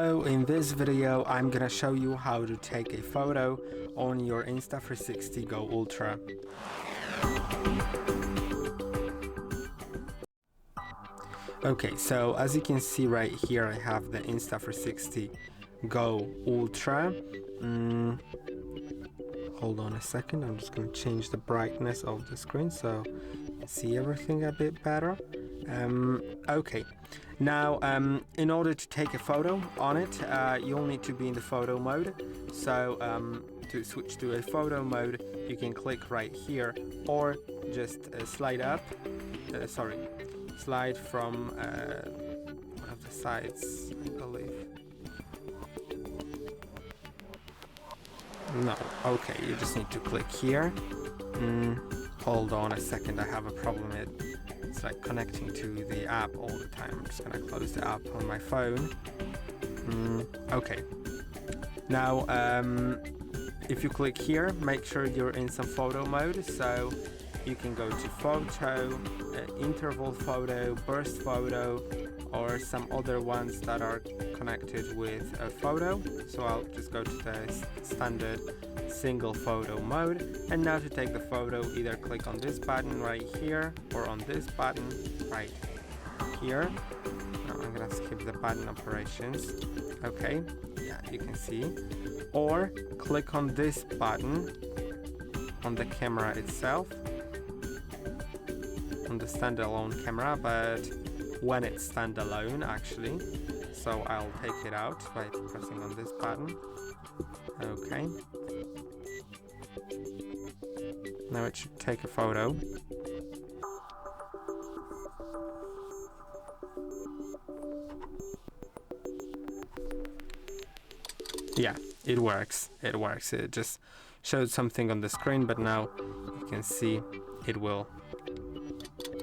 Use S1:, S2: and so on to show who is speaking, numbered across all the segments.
S1: So in this video I'm gonna show you how to take a photo on your Insta360 GO Ultra. Okay, so as you can see right here, I have the Insta360 GO Ultra. Hold on a second, I'm just going to change the brightness of the screen so you can see everything a bit better. Okay, now in order to take a photo on it, you'll need to be in the photo mode. So to switch to a photo mode, you can click right here or just slide from one of the sides, I believe. No, okay, you just need to click here. Hold on a second, I have a problem. It's like connecting to the app all the time. I'm just gonna close the app on my phone. Okay. Now, if you click here, make sure you're in some photo mode. So you can go to photo, interval photo, burst photo, or some other ones that are connected with a photo. So I'll just go to the standard single photo mode. And now to take the photo, either click on this button right here or on this button right here. Now I'm gonna skip the button operations. Okay, yeah, you can see. Or click on this button on the camera itself, on the standalone camera, but when it's standalone actually. So I'll take it out by pressing on this button. Okay. Now it should take a photo. Yeah, it works. It works. It just showed something on the screen, but now you can see it will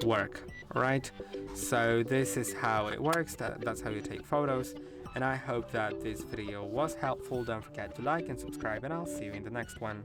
S1: work. Alright, so this is how it works. That's how you take photos, and I hope that this video was helpful. Don't forget to like and subscribe, and I'll see you in the next one.